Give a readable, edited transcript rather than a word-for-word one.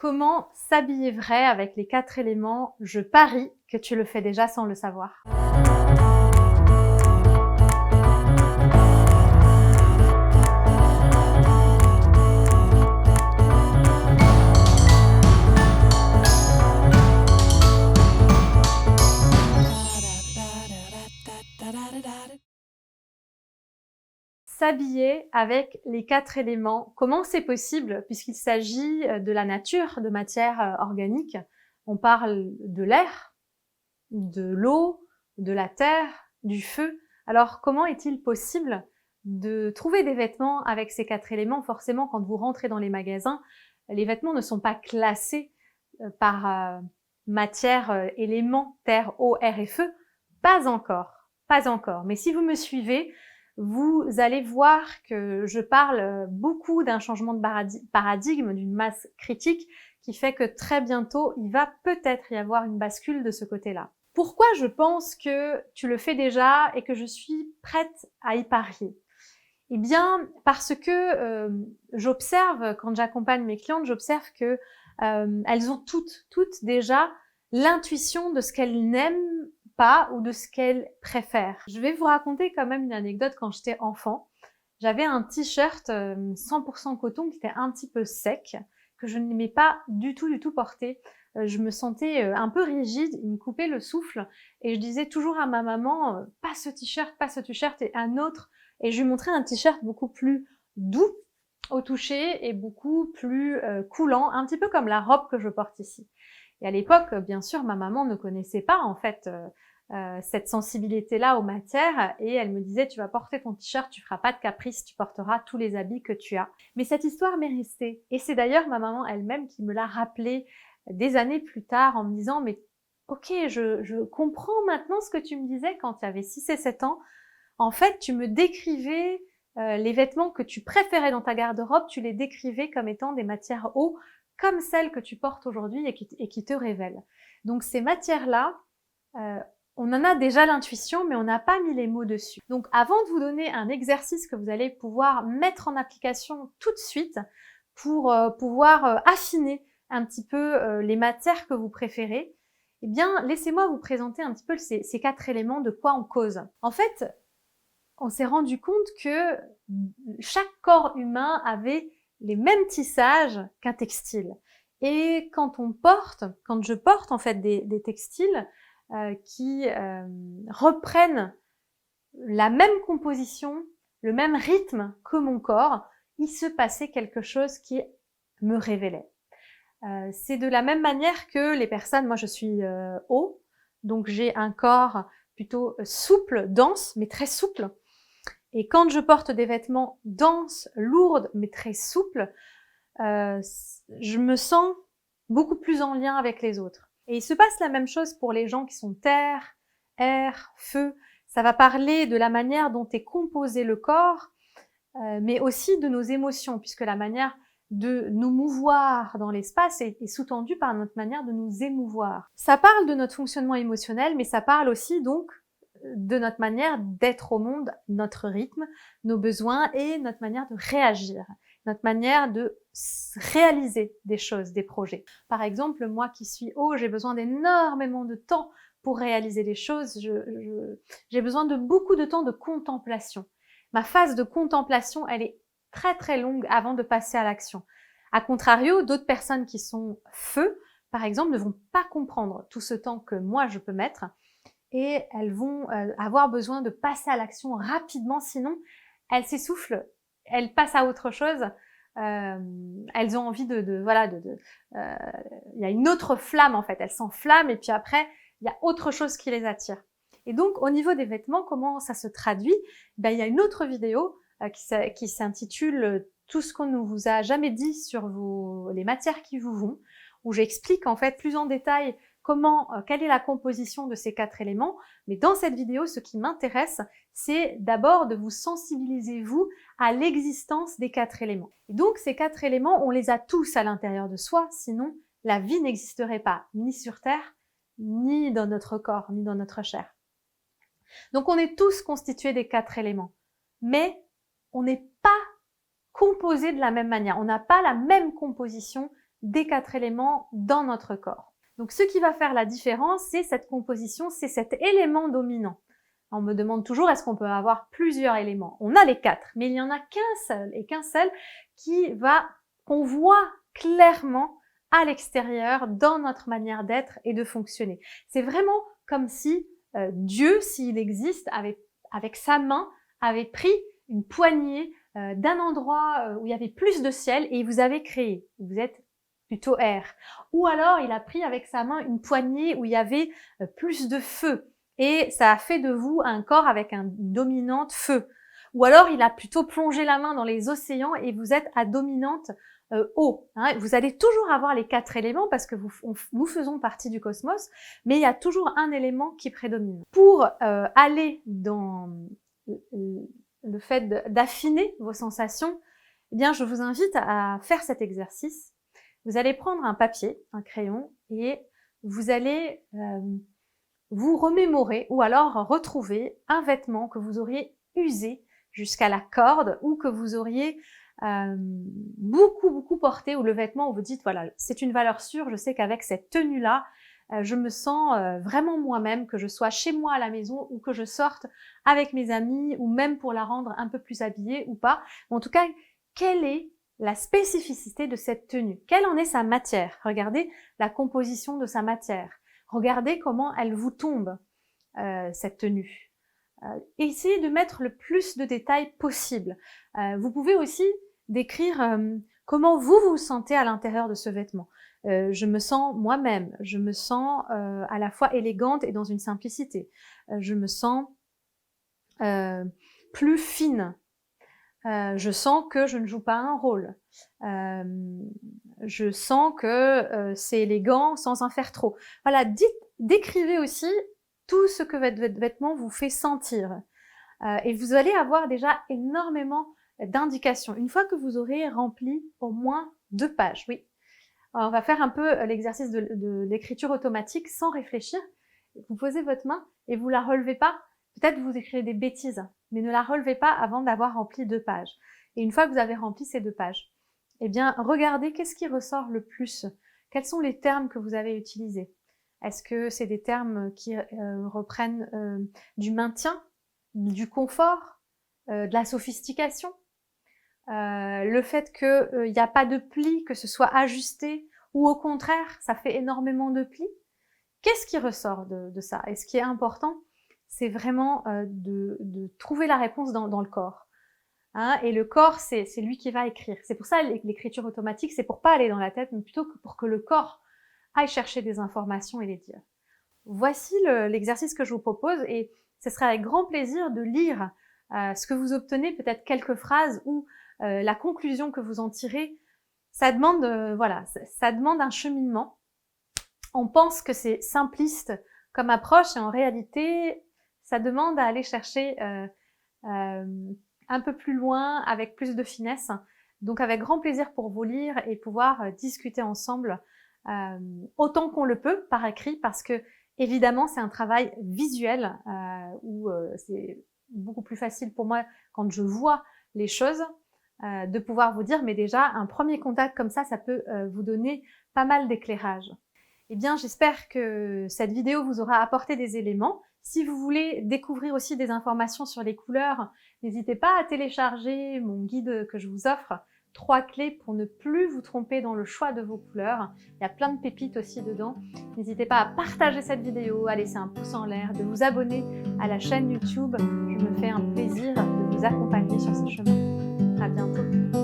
Comment s'habiller vrai avec les 4 éléments? Je parie que tu le fais déjà sans le savoir. S'habiller avec les 4 éléments, comment c'est possible puisqu'il s'agit de la nature, de matière organique? On parle de l'air, de l'eau, de la terre, du feu. Alors comment est-il possible de trouver des vêtements avec ces 4 éléments? Forcément, quand vous rentrez dans les magasins, les vêtements ne sont pas classés par matière, éléments, terre, eau, air et feu. Pas encore, pas encore. Mais si vous me suivez, vous allez voir que je parle beaucoup d'un changement de paradigme, d'une masse critique qui fait que très bientôt, il va peut-être y avoir une bascule de ce côté-là. Pourquoi je pense que tu le fais déjà et que je suis prête à y parier? Eh bien, parce que j'observe, quand j'accompagne mes clientes, j'observe que elles ont toutes déjà l'intuition de ce qu'elles n'aiment pas ou de ce qu'elles préfèrent. Je vais vous raconter quand même une anecdote. Quand j'étais enfant, j'avais un t-shirt 100% coton qui était un petit peu sec, que je n'aimais pas du tout porter. Je me sentais un peu rigide, il me coupait le souffle et je disais toujours à ma maman pas ce t-shirt et un autre, et je lui montrais un t-shirt beaucoup plus doux au toucher et beaucoup plus coulant, un petit peu comme la robe que je porte ici. Et à l'époque, bien sûr, ma maman ne connaissait pas en fait cette sensibilité-là aux matières, et elle me disait tu vas porter ton t-shirt, tu feras pas de caprice, tu porteras tous les habits que tu as. Mais cette histoire m'est restée, et c'est d'ailleurs ma maman elle-même qui me l'a rappelé des années plus tard en me disant mais ok, je comprends maintenant ce que tu me disais quand tu avais 6 et 7 ans. En fait, tu me décrivais les vêtements que tu préférais dans ta garde-robe, tu les décrivais comme étant des matières eau, comme celles que tu portes aujourd'hui et qui te révèlent. Donc ces matières-là, on en a déjà l'intuition, mais on n'a pas mis les mots dessus. Donc avant de vous donner un exercice que vous allez pouvoir mettre en application tout de suite pour pouvoir affiner un petit peu les matières que vous préférez, eh bien laissez-moi vous présenter un petit peu ces 4 éléments, de quoi on cause. En fait, on s'est rendu compte que chaque corps humain avait les mêmes tissages qu'un textile. Et quand je porte en fait des textiles qui reprennent la même composition, le même rythme que mon corps, il se passait quelque chose qui me révélait. C'est de la même manière que les personnes, moi je suis haut, donc j'ai un corps plutôt souple, dense, mais très souple. Et quand je porte des vêtements denses, lourds, mais très souples, je me sens beaucoup plus en lien avec les autres. Et il se passe la même chose pour les gens qui sont terre, air, feu. Ça va parler de la manière dont est composé le corps, mais aussi de nos émotions, puisque la manière de nous mouvoir dans l'espace est sous-tendue par notre manière de nous émouvoir. Ça parle de notre fonctionnement émotionnel, mais ça parle aussi donc de notre manière d'être au monde, notre rythme, nos besoins et notre manière de réagir, notre manière de réaliser des choses, des projets. Par exemple, moi qui suis haut, j'ai besoin d'énormément de temps pour réaliser les choses, j'ai besoin de beaucoup de temps de contemplation. Ma phase de contemplation, elle est très longue avant de passer à l'action. A contrario, d'autres personnes qui sont feu, par exemple, ne vont pas comprendre tout ce temps que moi je peux mettre, et elles vont avoir besoin de passer à l'action rapidement, sinon elles s'essoufflent, elles passent à autre chose, elles ont envie il y a une autre flamme en fait, elles s'enflamment et puis après il y a autre chose qui les attire. Et donc au niveau des vêtements, comment ça se traduit? Ben, il y a une autre vidéo qui s'intitule tout ce qu'on ne vous a jamais dit sur les matières qui vous vont, où j'explique en fait plus en détail quelle est la composition de ces 4 éléments. Mais dans cette vidéo, ce qui m'intéresse, c'est d'abord de vous sensibiliser, vous, à l'existence des 4 éléments. Et donc, ces 4 éléments, on les a tous à l'intérieur de soi, sinon la vie n'existerait pas, ni sur Terre, ni dans notre corps, ni dans notre chair. Donc, on est tous constitués des 4 éléments. Mais on n'est pas composés de la même manière. On n'a pas la même composition des 4 éléments dans notre corps. Donc ce qui va faire la différence, c'est cette composition, c'est cet élément dominant. On me demande toujours, est-ce qu'on peut avoir plusieurs éléments? On a les 4, mais il n'y en a qu'un seul, et qu'un seul qu'on voit clairement à l'extérieur dans notre manière d'être et de fonctionner. C'est vraiment comme si Dieu, s'il existe, avec sa main, avait pris une poignée d'un endroit où il y avait plus de ciel et il vous avait créé. Vous êtes plutôt air. Ou alors il a pris avec sa main une poignée où il y avait plus de feu et ça a fait de vous un corps avec une dominante feu. Ou alors il a plutôt plongé la main dans les océans et vous êtes à dominante eau. Hein. Vous allez toujours avoir les 4 éléments parce que nous faisons partie du cosmos, mais il y a toujours un élément qui prédomine. Pour aller dans le fait d'affiner vos sensations, eh bien, je vous invite à faire cet exercice. Vous allez prendre un papier, un crayon, et vous allez vous remémorer ou alors retrouver un vêtement que vous auriez usé jusqu'à la corde ou que vous auriez beaucoup porté, ou le vêtement où vous dites, voilà, c'est une valeur sûre, je sais qu'avec cette tenue-là, je me sens vraiment moi-même, que je sois chez moi à la maison ou que je sorte avec mes amis ou même pour la rendre un peu plus habillée ou pas. En tout cas, quelle est la spécificité de cette tenue? Quelle en est sa matière? Regardez la composition de sa matière. Regardez comment elle vous tombe, cette tenue. Essayez de mettre le plus de détails possible. Vous pouvez aussi décrire comment vous vous sentez à l'intérieur de ce vêtement. Je me sens moi-même, je me sens à la fois élégante et dans une simplicité. Je me sens plus fine. Je sens que je ne joue pas un rôle. Je sens que c'est élégant sans en faire trop. Voilà, décrivez aussi tout ce que votre vêtement vous fait sentir. Et vous allez avoir déjà énormément d'indications. Une fois que vous aurez rempli au moins 2 pages, oui. Alors, on va faire un peu l'exercice de l'écriture automatique sans réfléchir. Vous posez votre main et vous la relevez pas. Peut-être vous écrivez des bêtises, mais ne la relevez pas avant d'avoir rempli 2 pages. Et une fois que vous avez rempli ces 2 pages, eh bien, regardez qu'est-ce qui ressort le plus. Quels sont les termes que vous avez utilisés? Est-ce que c'est des termes qui reprennent du maintien, du confort, de la sophistication? Le fait qu'il n'y a pas de plis, que ce soit ajusté, ou au contraire, ça fait énormément de plis. Qu'est-ce qui ressort de ça? Et ce qui est important, c'est vraiment de trouver la réponse dans le corps. Hein, et le corps, c'est lui qui va écrire. C'est pour ça l'écriture automatique, c'est pour pas aller dans la tête, mais plutôt que pour que le corps aille chercher des informations et les dire. Voici l'exercice que je vous propose et ce serait avec grand plaisir de lire ce que vous obtenez, peut-être quelques phrases ou la conclusion que vous en tirez. Ça demande, voilà, ça demande un cheminement. On pense que c'est simpliste comme approche et en réalité, ça demande à aller chercher un peu plus loin, avec plus de finesse. Donc avec grand plaisir pour vous lire et pouvoir discuter ensemble autant qu'on le peut par écrit, parce que évidemment c'est un travail visuel où c'est beaucoup plus facile pour moi quand je vois les choses de pouvoir vous dire, mais déjà un premier contact comme ça peut vous donner pas mal d'éclairage. Eh bien, j'espère que cette vidéo vous aura apporté des éléments. Si vous voulez découvrir aussi des informations sur les couleurs, n'hésitez pas à télécharger mon guide que je vous offre, 3 clés pour ne plus vous tromper dans le choix de vos couleurs. Il y a plein de pépites aussi dedans. N'hésitez pas à partager cette vidéo, à laisser un pouce en l'air, de vous abonner à la chaîne YouTube. Je me fais un plaisir de vous accompagner sur ce chemin. À bientôt.